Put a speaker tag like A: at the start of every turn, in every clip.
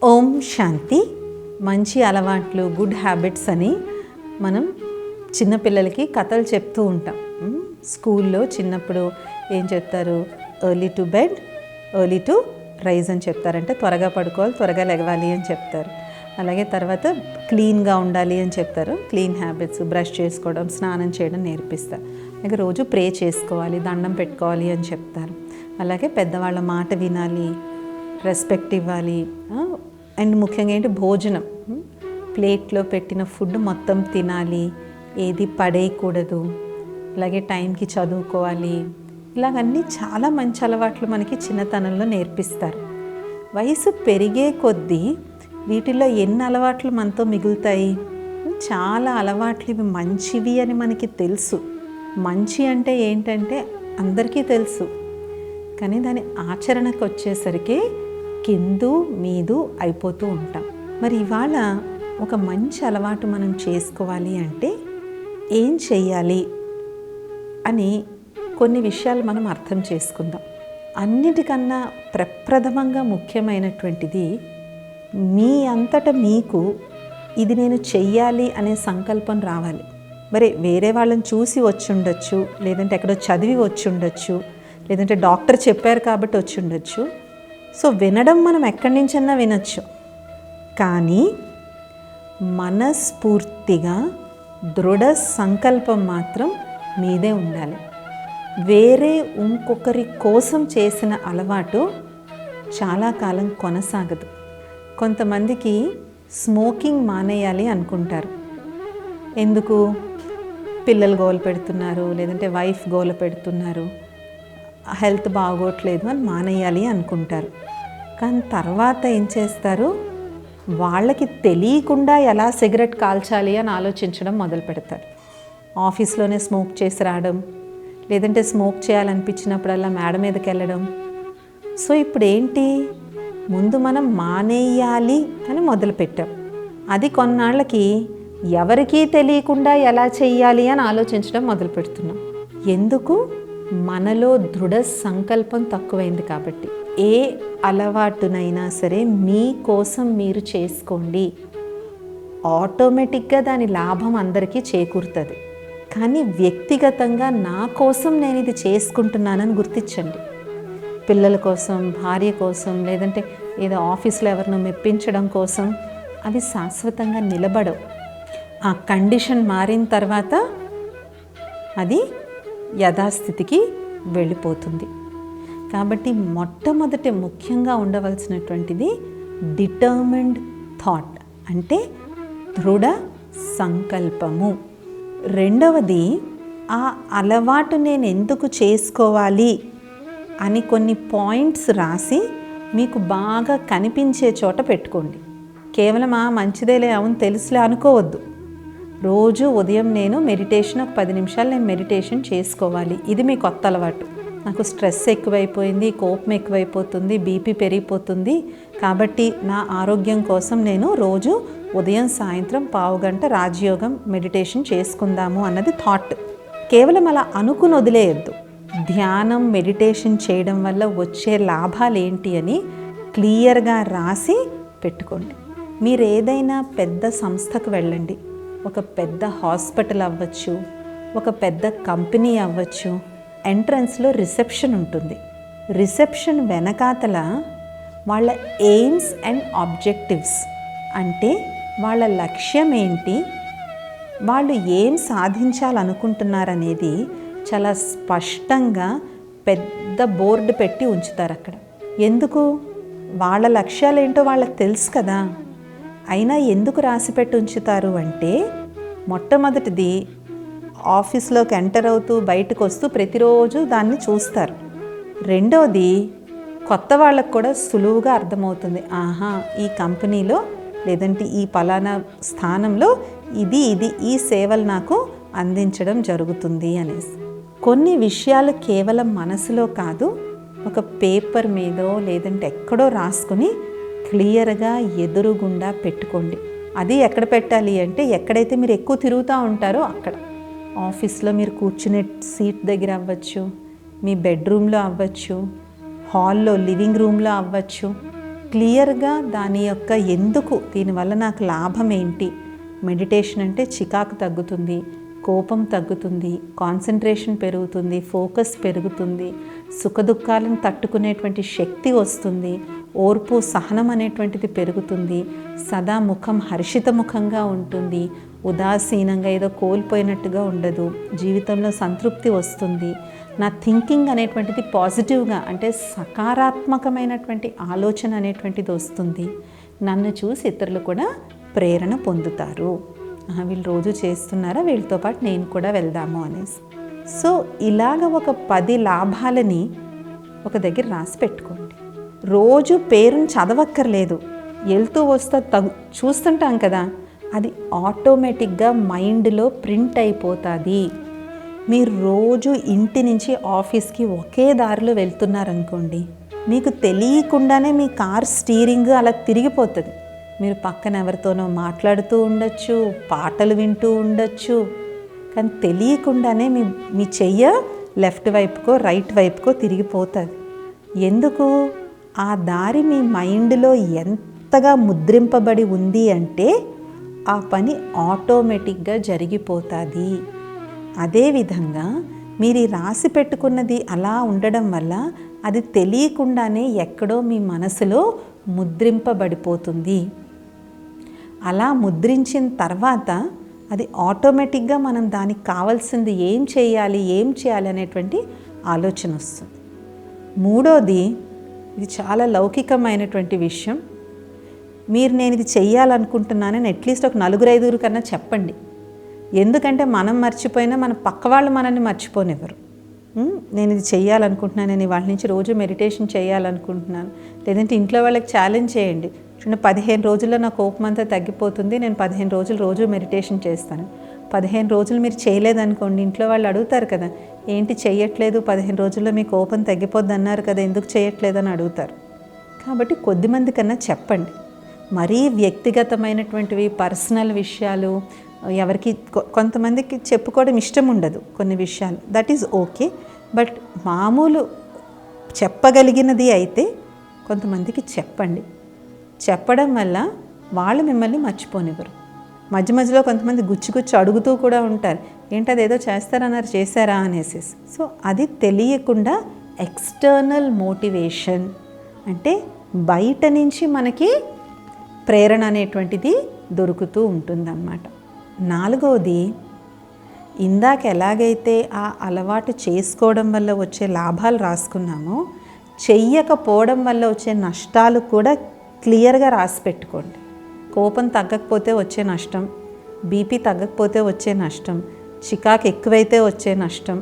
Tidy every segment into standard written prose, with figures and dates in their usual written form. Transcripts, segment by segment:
A: ఓం శాంతి. మంచి అలవాట్లు, good habits అని మనం చిన్నపిల్లలకి కథలు చెప్తూ ఉంటాం. స్కూల్లో చిన్నప్పుడు ఏం చెప్తారు? Early to bed, early to rise అని చెప్తారంటే త్వరగా పడుకోవాలి, త్వరగా లెగవాలి అని చెప్తారు. అలాగే తర్వాత క్లీన్గా ఉండాలి అని చెప్తారు. క్లీన్ హ్యాబిట్స్, బ్రష్ చేసుకోవడం, స్నానం చేయడం నేర్పిస్తారు. అలాగే రోజు ప్రే చేసుకోవాలి, దండం పెట్టుకోవాలి అని చెప్తారు. అలాగే పెద్దవాళ్ళ మాట వినాలి, రెస్పెక్ట్ ఇవ్వాలి. అండ్ ముఖ్యంగా ఏంటి, భోజనం, ప్లేట్లో పెట్టిన ఫుడ్ మొత్తం తినాలి, ఏది పడేయకూడదు. అలాగే టైంకి చదువుకోవాలి. ఇలాగన్నీ చాలా మంచి అలవాట్లు మనకి చిన్నతనంలో నేర్పిస్తారు. వయసు పెరిగే కొద్దీ వీటిల్లో ఎన్ని అలవాట్లు మనతో మిగులుతాయి? చాలా అలవాట్లు ఇవి మంచివి అని మనకి తెలుసు. మంచి అంటే ఏంటంటే అందరికీ తెలుసు, కానీ దాని ఆచరణకు వచ్చేసరికి కిందు మీదు అయిపోతూ ఉంటాం. మరి ఇవాళ ఒక మంచి అలవాటు మనం చేసుకోవాలి అంటే ఏం చెయ్యాలి అని కొన్ని విషయాలు మనం అర్థం చేసుకుందాం. అన్నిటికన్నా ప్రప్రథమంగా ముఖ్యమైనటువంటిది మీ అంతటా మీకు ఇది నేను చెయ్యాలి అనే సంకల్పం రావాలి. మరి వేరే వాళ్ళని చూసి వచ్చి ఉండొచ్చు, లేదంటే ఎక్కడో చదివి వచ్చి ఉండొచ్చు, లేదంటే డాక్టర్ చెప్పారు కాబట్టి వచ్చి ఉండొచ్చు. సో వినడం మనం ఎక్కడి నుంచన్నా వినొచ్చు, కానీ మనస్ఫూర్తిగా దృఢ సంకల్పం మాత్రం మీదే ఉండాలి. వేరే ఇంకొకరి కోసం చేసిన అలవాటు చాలా కాలం కొనసాగదు. కొంతమందికి స్మోకింగ్ మానేయాలి అనుకుంటారు. ఎందుకు? పిల్లలు గోల పెడుతున్నారు, లేదంటే వైఫ్ గోల పెడుతున్నారు, హెల్త్ బాగోట్లేదు అని మానేయాలి అనుకుంటారు. కానీ తర్వాత ఏం చేస్తారు? వాళ్ళకి తెలియకుండా ఎలా సిగరెట్ కాల్చాలి అని ఆలోచించడం మొదలు పెడతారు. ఆఫీస్లోనే స్మోక్ చేసి రావడం, లేదంటే స్మోక్ చేయాలనిపించినప్పుడల్లా మేడ మీదకి వెళ్ళడం. సో ఇప్పుడు ఏంటి, ముందు మనం మానేయాలి అని మొదలుపెట్టాం. అది కొన్నాళ్ళకి ఎవరికీ తెలియకుండా ఎలా చెయ్యాలి అని ఆలోచించడం మొదలు పెడుతున్నాం. ఎందుకు? మనలో దృఢ సంకల్పం తక్కువైంది కాబట్టి. ఏ అలవాటునైనా సరే మీకోసం మీరు చేసుకోండి, ఆటోమేటిక్గా దాని లాభం అందరికీ చేకూరుతుంది. కానీ వ్యక్తిగతంగా నా కోసం నేను ఇది చేసుకుంటున్నానని గుర్తించండి. పిల్లల కోసం, భార్య కోసం, లేదంటే ఏదో ఆఫీస్లో ఎవరినో మెప్పించడం కోసం అవి శాశ్వతంగా నిలబడవు. ఆ కండిషన్ మారిన తర్వాత అది యథాస్థితికి వెళ్ళిపోతుంది. కాబట్టి మొట్టమొదటి ముఖ్యంగా ఉండవలసినటువంటిది డిటర్మిన్డ్ థాట్, అంటే దృఢ సంకల్పము. రెండవది, ఆ అలవాటు నేను ఎందుకు చేసుకోవాలి అని కొన్ని పాయింట్స్ రాసి మీకు బాగా కనిపించే చోట పెట్టుకోండి. కేవలం మంచిదేలే, అవును తెలుసులే అనుకోవద్దు. రోజు ఉదయం నేను మెడిటేషన్, ఒక 10 నిమిషాలు నేను మెడిటేషన్ చేసుకోవాలి. ఇది మీ కొత్త అలవాటు. నాకు స్ట్రెస్ ఎక్కువైపోయింది, కోపం ఎక్కువైపోతుంది, బీపీ పెరిగిపోతుంది, కాబట్టి నా ఆరోగ్యం కోసం నేను రోజు ఉదయం సాయంత్రం పావు గంట రాజయోగం మెడిటేషన్ చేసుకుందాము అన్నది థాట్. కేవలం అలా అనుకుని వదిలేయద్దు. ధ్యానం, మెడిటేషన్ చేయడం వల్ల వచ్చే లాభాలు ఏంటి అని క్లియర్గా రాసి పెట్టుకోండి. మీరు ఏదైనా పెద్ద సంస్థకు వెళ్ళండి, ఒక పెద్ద హాస్పిటల్ అవ్వచ్చు, ఒక పెద్ద కంపెనీ అవ్వచ్చు. ఎంట్రన్స్లో రిసెప్షన్ ఉంటుంది. రిసెప్షన్ వెనకాతల వాళ్ళ ఎయిమ్స్ అండ్ ఆబ్జెక్టివ్స్, అంటే వాళ్ళ లక్ష్యం ఏంటి, వాళ్ళు ఏం సాధించాలనుకుంటున్నారనేది చాలా స్పష్టంగా పెద్ద బోర్డు పెట్టి ఉంచుతారు అక్కడ. ఎందుకు? వాళ్ళ లక్ష్యాలు ఏంటో వాళ్ళకి తెలుసు కదా. అయినా ఎందుకు రాసిపెట్టి ఉంచుతారు అంటే, మొట్టమొదటిది ఆఫీస్లోకి ఎంటర్ అవుతూ బయటకు వస్తూ ప్రతిరోజు దాన్ని చూస్తారు. రెండవది, కొత్త వాళ్ళకు కూడా సులువుగా అర్థమవుతుంది, ఆహా ఈ కంపెనీలో లేదంటే ఈ పలానా స్థానంలో ఇది ఈ సేవలు నాకు అందించడం జరుగుతుంది అనేసి. కొన్ని విషయాలు కేవలం మనసులో కాదు, ఒక పేపర్ మీదో లేదంటే ఎక్కడో రాసుకుని క్లియర్గా ఎదురుగుండా పెట్టుకోండి. అది ఎక్కడ పెట్టాలి అంటే, ఎక్కడైతే మీరు ఎక్కువ తిరుగుతూ ఉంటారో అక్కడ. ఆఫీస్లో మీరు కూర్చునే సీట్ దగ్గర అవ్వచ్చు, మీ బెడ్రూమ్లో అవ్వచ్చు, హాల్లో లివింగ్ రూమ్లో అవ్వచ్చు, క్లియర్గా దాని యొక్క ఎందుకు, దీనివల్ల నాకు లాభం ఏంటి. మెడిటేషన్ అంటే చికాకు తగ్గుతుంది, కోపం తగ్గుతుంది, కాన్సన్ట్రేషన్ పెరుగుతుంది, ఫోకస్ పెరుగుతుంది, సుఖదుఖాలను తట్టుకునేటువంటి శక్తి వస్తుంది, ఓర్పు సహనం అనేటువంటిది పెరుగుతుంది, సదా ముఖం హర్షితముఖంగా ఉంటుంది, ఉదాసీనంగా ఏదో కోల్పోయినట్టుగా ఉండదు, జీవితంలో సంతృప్తి వస్తుంది, నా థింకింగ్ అనేటువంటిది పాజిటివ్గా అంటే సకారాత్మకమైనటువంటి ఆలోచన అనేటువంటిది వస్తుంది, నన్ను చూసి ఇతరులు కూడా ప్రేరణ పొందుతారు. వీళ్ళు రోజు చేస్తున్నారా, వీళ్ళతో పాటు నేను కూడా వెళ్దాము అనేసి. సో ఇలాగ ఒక 10 లాభాలని ఒక దగ్గర రాసి పెట్టుకోండి. రోజు పేరుని చదవక్కర్లేదు, వెళ్తూ వస్తా చూస్తుంటాం కదా, అది ఆటోమేటిక్గా మైండ్లో ప్రింట్ అయిపోతుంది. మీరు రోజు ఇంటి నుంచి ఆఫీస్కి ఒకే దారిలో వెళ్తున్నారనుకోండి, మీకు తెలియకుండానే మీ కార్ స్టీరింగ్ అలా తిరిగిపోతుంది. మీరు పక్కన ఎవరితోనో మాట్లాడుతూ ఉండొచ్చు, పాటలు వింటూ ఉండొచ్చు, కానీ తెలియకుండానే మీ చెయ్య లెఫ్ట్ వైపుకో రైట్ వైపుకో తిరిగిపోతుంది. ఎందుకు? ఆ దారి మీ మైండ్లో ఎంతగా ముద్రింపబడి ఉంది అంటే ఆ పని ఆటోమేటిక్గా జరిగిపోతుంది. అదేవిధంగా మీరు రాసి పెట్టుకున్నది అలా ఉండడం వల్ల అది తెలియకుండానే ఎక్కడో మీ మనసులో ముద్రింపబడిపోతుంది. అలా ముద్రించిన తర్వాత అది ఆటోమేటిక్గా మనం దానికి కావాల్సింది ఏం చేయాలి అనేటువంటి ఆలోచన వస్తుంది. మూడోది, ఇది చాలా లౌకికమైనటువంటి విషయం. నేను ఇది చెయ్యాలనుకుంటున్నానని అట్లీస్ట్ ఒక 4-5 కన్నా చెప్పండి. ఎందుకంటే మనం మర్చిపోయినా మన పక్క వాళ్ళు మనల్ని మర్చిపోనివ్వరు. నేను ఇది చెయ్యాలనుకుంటున్నాను, నేను వాళ్ళ నుంచి రోజు మెడిటేషన్ చేయాలనుకుంటున్నాను, లేదంటే ఇంట్లో వాళ్ళకి ఛాలెంజ్ చేయండి. 15 రోజుల్లో నా కోపం అంతా తగ్గిపోతుంది, నేను 15 రోజులు రోజు మెడిటేషన్ చేస్తాను. 15 రోజులు మీరు చేయలేదనుకోండి, ఇంట్లో వాళ్ళు అడుగుతారు కదా, ఏంటి చెయ్యట్లేదు, 15 రోజుల్లో మీ కోపం తగ్గిపోద్ది అన్నారు కదా, ఎందుకు చేయట్లేదు అని అడుగుతారు. కాబట్టి కొద్దిమంది కన్నా చెప్పండి. మరీ వ్యక్తిగతమైనటువంటివి పర్సనల్ విషయాలు ఎవరికి కొంతమందికి చెప్పుకోవడం ఇష్టం ఉండదు కొన్ని విషయాలు, దట్ ఈజ్ ఓకే. బట్ మామూలు చెప్పగలిగినది అయితే కొంతమందికి చెప్పండి. చెప్పడం వల్ల వాళ్ళు మిమ్మల్ని మర్చిపోనివ్వరు. మధ్య మధ్యలో కొంతమంది గుచ్చి అడుగుతూ కూడా ఉంటారు, ఏంటి అదేదో చేస్తారన్నారు, చేశారా అనేసి. సో అది తెలియకుండా ఎక్స్టర్నల్ మోటివేషన్ అంటే బయట నుంచి మనకి ప్రేరణ అనేటువంటిది దొరుకుతూ ఉంటుందన్నమాట. 4వది, ఇందాక ఎలాగైతే ఆ అలవాటు చేసుకోవడం వల్ల వచ్చే లాభాలు రాసుకున్నామో, చెయ్యకపోవడం వల్ల వచ్చే నష్టాలు కూడా క్లియర్గా రాసి పెట్టుకోండి. కోపం తగ్గకపోతే వచ్చే నష్టం, బీపీ తగ్గకపోతే వచ్చే నష్టం, చికాకు ఎక్కువైతే వచ్చే నష్టం,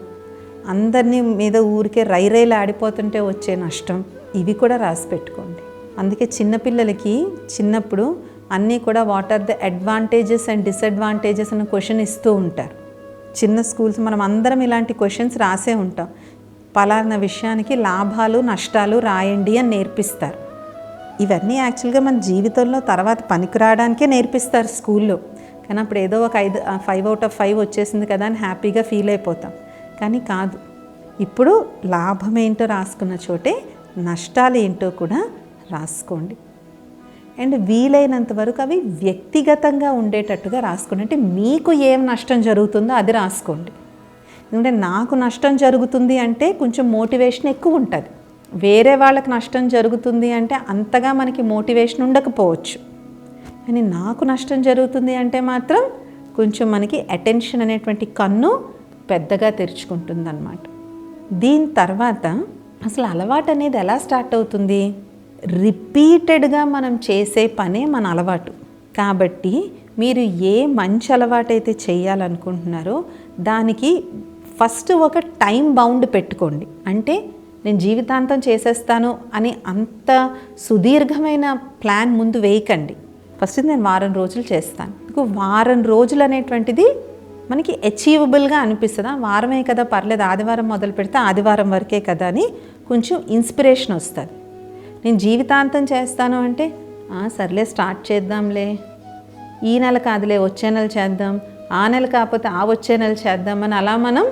A: అందరినీ మీద ఊరికే రైలు ఆడిపోతుంటే వచ్చే నష్టం, ఇవి కూడా రాసి పెట్టుకోండి. అందుకే చిన్నపిల్లలకి చిన్నప్పుడు అన్నీ కూడా what are the advantages and disadvantages అన్న క్వశ్చన్ ఇస్తూ ఉంటారు. చిన్న స్కూల్స్ మనం అందరం ఇలాంటి క్వశ్చన్స్ రాసే ఉంటాం. పలానా విషయానికి లాభాలు నష్టాలు రాయండి అని నేర్పిస్తారు. ఇవన్నీ యాక్చువల్గా మన జీవితంలో తర్వాత పనికిరావడానికే నేర్పిస్తారు స్కూల్లో. కానీ అప్పుడు ఏదో ఒక 5 out of 5 వచ్చేసింది కదా అని హ్యాపీగా ఫీల్ అయిపోతాం. కానీ కాదు, ఇప్పుడు లాభం ఏంటో రాసుకున్న చోటే నష్టాలు ఏంటో కూడా రాసుకోండి. అండ్ వీలైనంత వరకు అవి వ్యక్తిగతంగా ఉండేటట్టుగా రాసుకోండి. అంటే మీకు ఏం నష్టం జరుగుతుందో అది రాసుకోండి. ఎందుకంటే నాకు నష్టం జరుగుతుంది అంటే కొంచెం మోటివేషన్ ఎక్కువ ఉంటుంది, వేరే వాళ్ళకి నష్టం జరుగుతుంది అంటే అంతగా మనకి మోటివేషన్ ఉండకపోవచ్చు. కానీ నాకు నష్టం జరుగుతుంది అంటే మాత్రం కొంచెం మనకి అటెన్షన్ అనేటువంటి కన్ను పెద్దగా తెరుచుకుంటుంది అన్నమాట. దీని తర్వాత అసలు అలవాటు అనేది ఎలా స్టార్ట్ అవుతుంది? రిపీటెడ్గా మనం చేసే పనే మన అలవాటు. కాబట్టి మీరు ఏ మంచి అలవాటు అయితే చేయాలనుకుంటున్నారో దానికి ఫస్ట్ ఒక టైం బౌండ్ పెట్టుకోండి. అంటే నేను జీవితాంతం చేసేస్తాను అని అంత సుదీర్ఘమైన ప్లాన్ ముందు వేయకండి. ఫస్ట్ నేను వారం రోజులు చేస్తాను. వారం రోజులు అనేటువంటిది మనకి అచీవబుల్గా అనిపిస్తుందా, వారమే కదా పర్లేదు, ఆదివారం మొదలు పెడితే ఆదివారం వరకే కదా అని కొంచెం ఇన్స్పిరేషన్ వస్తుంది. నేను జీవితాంతం చేస్తాను అంటే సర్లే స్టార్ట్ చేద్దాంలే, ఈ నెల కాదులే వచ్చే నెల చేద్దాం, ఆ నెల కాకపోతే ఆ వచ్చే నెల చేద్దామని అలా మనం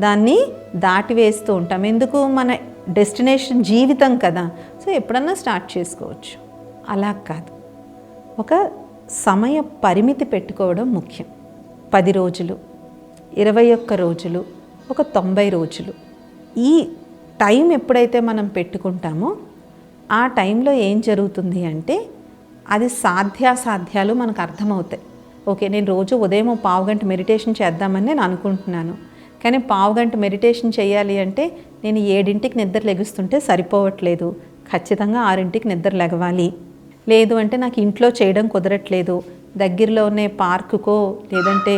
A: దాన్ని దాటివేస్తూ ఉంటాం. ఎందుకు? మన డెస్టినేషన్ జీవితం కదా. సో ఎప్పుడన్నా స్టార్ట్ చేసుకోవచ్చు. అలా కాదు, ఒక సమయ పరిమితి పెట్టుకోవడం ముఖ్యం. 10 రోజులు, 21 రోజులు, ఒక 90 రోజులు. ఈ టైం ఎప్పుడైతే మనం పెట్టుకుంటామో ఆ టైంలో ఏం జరుగుతుంది అంటే అది సాధ్యాసాధ్యాలు మనకు అర్థమవుతాయి. ఓకే, నేను రోజు ఉదయం 1/2 గంట మెడిటేషన్ చేద్దామని నేను అనుకుంటున్నాను, కానీ 1/2 గంట మెడిటేషన్ చేయాలి అంటే నేను 7ంటికి నిద్ర లెగుస్తుంటే సరిపోవట్లేదు, ఖచ్చితంగా 6ంటికి నిద్ర లెగవాలి. లేదు అంటే నాకు ఇంట్లో చేయడం కుదరట్లేదు, దగ్గరలో ఉన్న పార్కుకో లేదంటే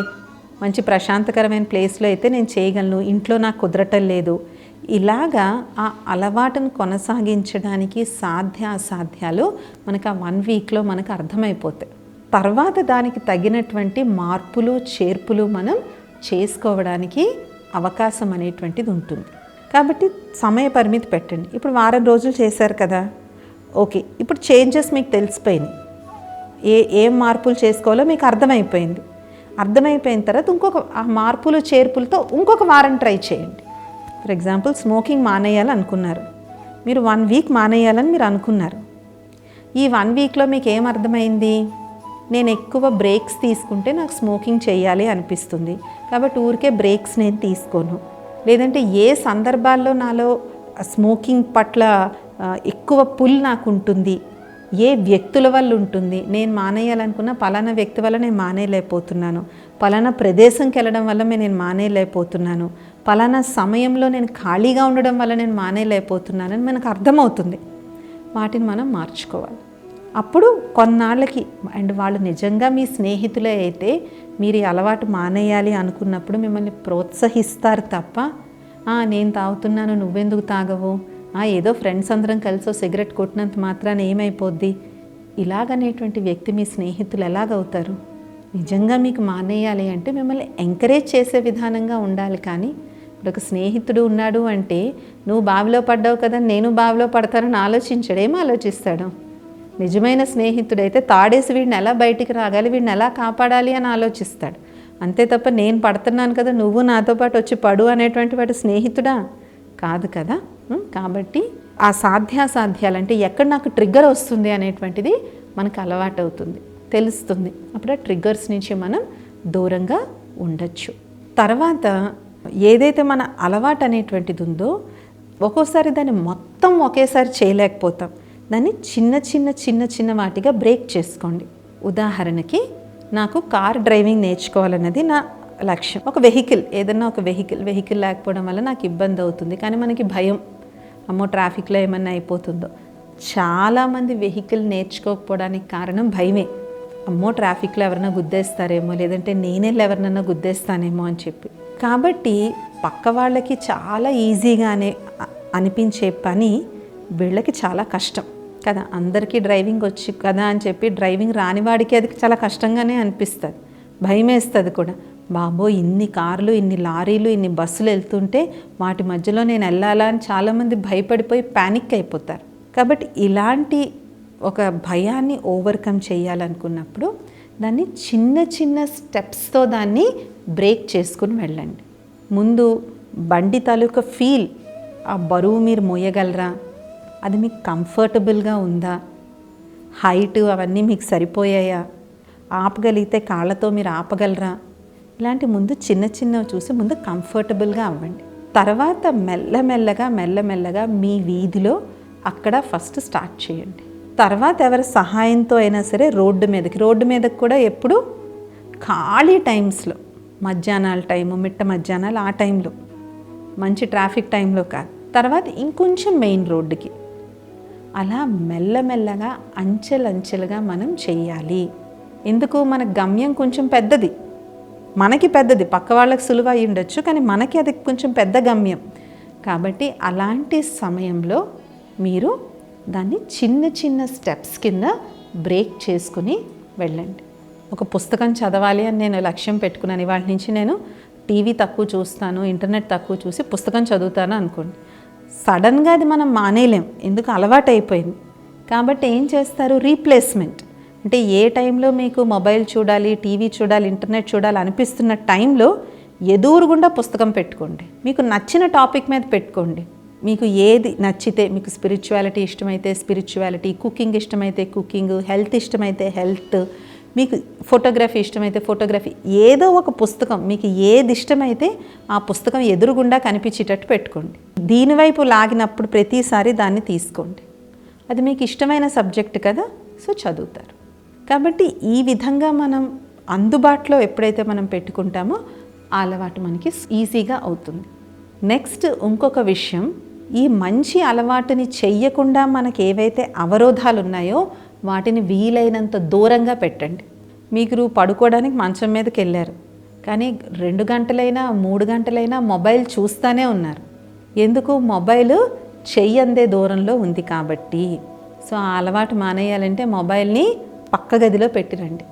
A: మంచి ప్రశాంతకరమైన ప్లేస్లో అయితే నేను చేయగలను, ఇంట్లో నాకు కుదరటం లేదు. ఇలాగా ఆ అలవాటును కొనసాగించడానికి సాధ్యాసాధ్యాలు మనకు ఆ 1 వీక్లో మనకు అర్థమైపోతాయి. తర్వాత దానికి తగినటువంటి మార్పులు చేర్పులు మనం చేసుకోవడానికి అవకాశం అనేటువంటిది ఉంటుంది. కాబట్టి సమయ పరిమితి పెట్టండి. ఇప్పుడు వారం రోజులు చేశారు కదా, ఓకే, ఇప్పుడు చేంజెస్ మీకు తెలిసిపోయినాయి, ఏం మార్పులు చేసుకోవాలో మీకు అర్థమైపోయింది. అర్థమైపోయిన తర్వాత ఆ మార్పులు చేర్పులతో ఇంకొక వారం ట్రై చేయండి. ఫర్ ఎగ్జాంపుల్ స్మోకింగ్ మానేయాలనుకున్నారు, మీరు 1 వీక్ మానేయాలని మీరు అనుకున్నారు. ఈ 1 వీక్లో మీకు ఏం అర్థమైంది? నేను ఎక్కువ బ్రేక్స్ తీసుకుంటే నాకు స్మోకింగ్ చేయాలి అనిపిస్తుంది, కాబట్టి ఊరికే బ్రేక్స్ నేను తీసుకోను. లేదంటే ఏ సందర్భాల్లో నాలో స్మోకింగ్ పట్ల ఎక్కువ పుల్ నాకు ఉంటుంది, ఏ వ్యక్తుల వల్ల ఉంటుంది, నేను మానేయాలనుకున్న పలానా వ్యక్తి వల్ల నేను మానేయలేకపోతున్నాను, పలానా ప్రదేశంకి వెళ్ళడం వల్ల నేను మానేయలేకపోతున్నాను, పలానా సమయంలో నేను ఖాళీగా ఉండడం వల్ల నేను మానేయలేకపోతున్నాను అని మనకు అర్థమవుతుంది. వాటిని మనం మార్చుకోవాలి. అప్పుడు కొన్నాళ్ళకి, అండ్ వాళ్ళు నిజంగా మీ స్నేహితులే అయితే మీరు ఈ అలవాటు మానేయాలి అనుకున్నప్పుడు మిమ్మల్ని ప్రోత్సహిస్తారు తప్ప నేను తాగుతున్నాను నువ్వెందుకు తాగవు, ఏదో ఫ్రెండ్స్ అందరం కలిసి సిగరెట్ కొట్టినంత మాత్రాన ఏమైపోద్ది, ఇలాగనేటువంటి వ్యక్తి మీ స్నేహితులు ఎలాగవుతారు? నిజంగా మీకు మానేయాలి అంటే మిమ్మల్ని ఎంకరేజ్ చేసే విధానంగా ఉండాలి. కానీ ఇప్పుడు ఒక స్నేహితుడు ఉన్నాడు అంటే నువ్వు బావిలో పడ్డావు కదా నేను బావిలో పడతానని ఆలోచించాడు, ఏం ఆలోచిస్తాడు? నిజమైన స్నేహితుడైతే తాడేసి వీడిని ఎలా బయటికి రాగాలి, వీడిని ఎలా కాపాడాలి అని ఆలోచిస్తాడు. అంతే తప్ప నేను పడుతున్నాను కదా నువ్వు నాతో పాటు వచ్చి పడు అనేటువంటి వాడు స్నేహితుడా? కాదు కదా. కాబట్టి ఆ సాధ్యాసాధ్యాలంటే ఎక్కడ నాకు ట్రిగ్గర్ వస్తుంది అనేటువంటిది మనకు అలవాటు అవుతుంది, తెలుస్తుంది. అప్పుడు ఆ ట్రిగ్గర్స్ నుంచి మనం దూరంగా ఉండొచ్చు. తర్వాత ఏదైతే మన అలవాటు అనేటువంటిది ఉందో ఒక్కోసారి దాన్ని మొత్తం ఒకేసారి చేయలేకపోతాం. దాన్ని చిన్న చిన్న చిన్న చిన్న వాటిగా బ్రేక్ చేసుకోండి. ఉదాహరణకి నాకు కార్ డ్రైవింగ్ నేర్చుకోవాలన్నది నా లక్ష్యం. ఒక వెహికల్, ఏదన్నా ఒక వెహికల్ లేకపోవడం వల్ల నాకు ఇబ్బంది అవుతుంది, కానీ మనకి భయం, అమ్మో ట్రాఫిక్లో ఏమన్నా అయిపోతుందో. చాలామంది వెహికల్ నేర్చుకోకపోవడానికి కారణం భయమే. అమ్మో ట్రాఫిక్లో ఎవరైనా గుద్దేస్తారేమో, లేదంటే నేనెళ్ళి ఎవరినన్నా గుద్దేస్తానేమో అని చెప్పి. కాబట్టి పక్క వాళ్ళకి చాలా ఈజీగానే అనిపించే పని వీళ్ళకి చాలా కష్టం కదా. అందరికీ డ్రైవింగ్ వచ్చి కదా అని చెప్పి డ్రైవింగ్ రానివాడికి అది చాలా కష్టంగానే అనిపిస్తుంది, భయం వేస్తుంది కూడా. బాబో ఇన్ని కార్లు, ఇన్ని లారీలు, ఇన్ని బస్సులు వెళ్తుంటే వాటి మధ్యలో నేను వెళ్ళాలా అని చాలామంది భయపడిపోయి ప్యానిక్ అయిపోతారు. కాబట్టి ఇలాంటి ఒక భయాన్ని ఓవర్కమ్ చేయాలనుకున్నప్పుడు దాన్ని చిన్న చిన్న స్టెప్స్తో దాన్ని బ్రేక్ చేసుకుని వెళ్ళండి. ముందు బండి తాలూకా ఫీల్, ఆ బరువు మీరు మోయగలరా, అది మీకు కంఫర్టబుల్గా ఉందా, హైట్ అవన్నీ మీకు సరిపోయాయా, ఆపగలిగితే కాళ్ళతో మీరు ఆపగలరా, ఇలాంటి ముందు చిన్న చిన్నవి చూసి ముందు కంఫర్టబుల్గా అవ్వండి. తర్వాత మెల్లమెల్లగా మీ వీధిలో అక్కడ ఫస్ట్ స్టార్ట్ చేయండి. తర్వాత ఎవరి సహాయంతో అయినా సరే రోడ్డు మీదకి కూడా ఎప్పుడు ఖాళీ టైమ్స్లో, మధ్యాహ్నాల టైము, మిట్ట మధ్యాహ్నాలు ఆ టైంలో, మంచి ట్రాఫిక్ టైంలో కాదు. తర్వాత ఇంకొంచెం మెయిన్ రోడ్డుకి, అలా మెల్లమెల్లగా అంచెలంచెలుగా మనం చెయ్యాలి. ఎందుకు? మన గమ్యం కొంచెం పెద్దది, మనకి పెద్దది, పక్క వాళ్ళకి సులువు అయి ఉండొచ్చు, కానీ మనకి అది కొంచెం పెద్ద గమ్యం. కాబట్టి అలాంటి సమయంలో మీరు దాన్ని చిన్న చిన్న స్టెప్స్ కింద బ్రేక్ చేసుకుని వెళ్ళండి. ఒక పుస్తకం చదవాలి అని నేను లక్ష్యం పెట్టుకున్నాను, ఇవాళ నుంచి నేను టీవీ తక్కువ చూస్తాను, ఇంటర్నెట్ తక్కువ చూసి పుస్తకం చదువుతాను అనుకోండి. సడన్గా అది మనం మానేయలేం, ఎందుకు అలవాటు అయిపోయింది. కాబట్టి ఏం చేస్తారు? రీప్లేస్మెంట్. అంటే ఏ టైంలో మీకు మొబైల్ చూడాలి, టీవీ చూడాలి, ఇంటర్నెట్ చూడాలి అనిపిస్తున్న టైంలో ఎదురుగుండా పుస్తకం పెట్టుకోండి, మీకు నచ్చిన టాపిక్ మీద పెట్టుకోండి. మీకు ఏది నచ్చితే, మీకు స్పిరిచువాలిటీ ఇష్టమైతే స్పిరిచువాలిటీ, కుకింగ్ ఇష్టమైతే కుకింగ్, హెల్త్ ఇష్టమైతే హెల్త్, మీకు ఫోటోగ్రఫీ ఇష్టమైతే ఫోటోగ్రఫీ, ఏదో ఒక పుస్తకం మీకు ఏది ఇష్టమైతే ఆ పుస్తకం ఎదురుగుండా కనిపించేటట్టు పెట్టుకోండి. దీనివైపు లాగినప్పుడు ప్రతిసారి దాన్ని తీసుకోండి. అది మీకు ఇష్టమైన సబ్జెక్ట్ కదా, సో చదువుతారు. కాబట్టి ఈ విధంగా మనం అందుబాటులో ఎప్పుడైతే మనం పెట్టుకుంటామో ఆ అలవాటు మనకి ఈజీగా అవుతుంది. నెక్స్ట్ ఇంకొక విషయం, ఈ మంచి అలవాటుని చెయ్యకుండా మనకి ఏవైతే అవరోధాలు ఉన్నాయో వాటిని వీలైనంత దూరంగా పెట్టండి. మీరు పడుకోవడానికి మంచం మీదకి వెళ్ళారు, కానీ 2 గంటలైనా 3 గంటలైనా మొబైల్ చూస్తూనే ఉన్నారు. ఎందుకు? మొబైల్ చెయ్యి అందే దూరంలో ఉంది కాబట్టి. సో ఆ అలవాటు మానేయాలంటే మొబైల్ని పక్క గదిలో పెట్టిరండి.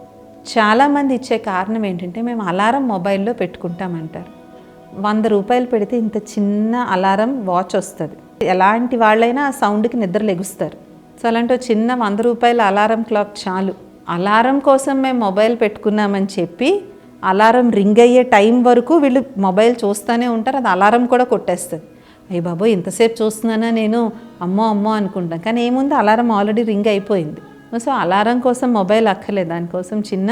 A: చాలామంది ఇచ్చే కారణం ఏంటంటే మేము అలారం మొబైల్లో పెట్టుకుంటామంటారు. 100 రూపాయలు పెడితే ఇంత చిన్న అలారం వాచ్ వస్తుంది. ఎలాంటి వాళ్ళైనా ఆ సౌండ్కి నిద్ర లెగుస్తారు. సో అలాంటి చిన్న 100 రూపాయల అలారం క్లాక్ చాలు. అలారం కోసం మేము మొబైల్ పెట్టుకున్నామని చెప్పి అలారం రింగ్ అయ్యే టైం వరకు వీళ్ళు మొబైల్ చూస్తూనే ఉంటారు. అది అలారం కూడా కొట్టేస్తుంది. అయ్య బాబోయ్ ఇంతసేపు చూస్తున్నానా నేను, అమ్మో అనుకుంటాం. కానీ ఏముంది, అలారం ఆల్రెడీ రింగ్ అయిపోయింది. సో అలారం కోసం మొబైల్ అక్కర్లేదు, దానికోసం చిన్న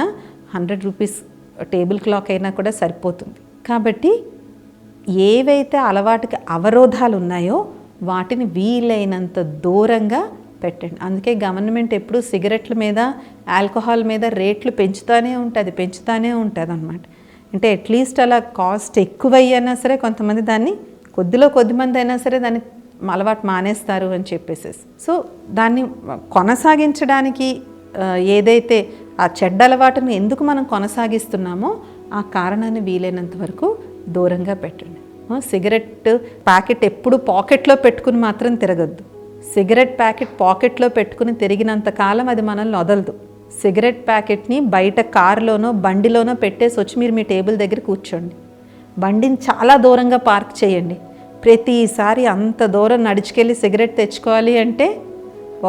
A: 100 రూపీస్ టేబుల్ క్లాక్ అయినా కూడా సరిపోతుంది. కాబట్టి ఏవైతే అలవాటుకి అవరోధాలు ఉన్నాయో వాటిని వీలైనంత దూరంగా పెట్టండి. అందుకే గవర్నమెంట్ ఎప్పుడు సిగరెట్ల మీద, ఆల్కహాల్ మీద రేట్లు పెంచుతూనే ఉంటుంది అనమాట. అంటే అట్లీస్ట్ అలా కాస్ట్ ఎక్కువయ్యైనా సరే కొంతమంది దాన్ని కొద్దిమంది అయినా సరే దాన్ని అలవాటు మానేస్తారు అని చెప్పేసి. సో దాన్ని కొనసాగించడానికి ఏదైతే ఆ చెడ్డ అలవాటును ఎందుకు మనం కొనసాగిస్తున్నామో ఆ కారణాన్ని వీలైనంత వరకు దూరంగా పెట్టండి. సిగరెట్ ప్యాకెట్ ఎప్పుడు పాకెట్లో పెట్టుకుని మాత్రం తిరగద్దు. సిగరెట్ ప్యాకెట్ పాకెట్లో పెట్టుకుని తిరిగినంత కాలం అది మనల్ని వదలదు. సిగరెట్ ప్యాకెట్ని బయట కారులోనో బండిలోనో పెట్టేసి వచ్చి మీరు మీ టేబుల్ దగ్గర కూర్చోండి. బండిని చాలా దూరంగా పార్క్ చేయండి. ప్రతిసారి అంత దూరం నడుచుకెళ్ళి సిగరెట్ తెచ్చుకోవాలి అంటే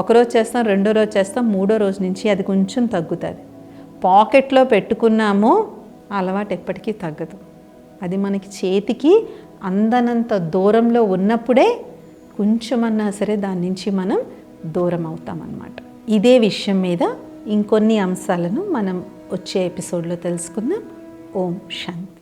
A: ఒకరోజు చేస్తాం, 2వ రోజు చేస్తాం, 3వ రోజు నుంచి అది కొంచెం తగ్గుతుంది. పాకెట్లో పెట్టుకున్నామో అలవాటు ఎప్పటికీ తగ్గదు. అది మనకి చేతికి అందనంత దూరంలో ఉన్నప్పుడే కొంచెమన్నా సరే దాని నుంచి మనం దూరం అవుతామన్నమాట. ఇదే విషయం మీద ఇంకొన్ని అంశాలను మనం వచ్చే ఎపిసోడ్లో తెలుసుకుందాం. ఓం శాంతి.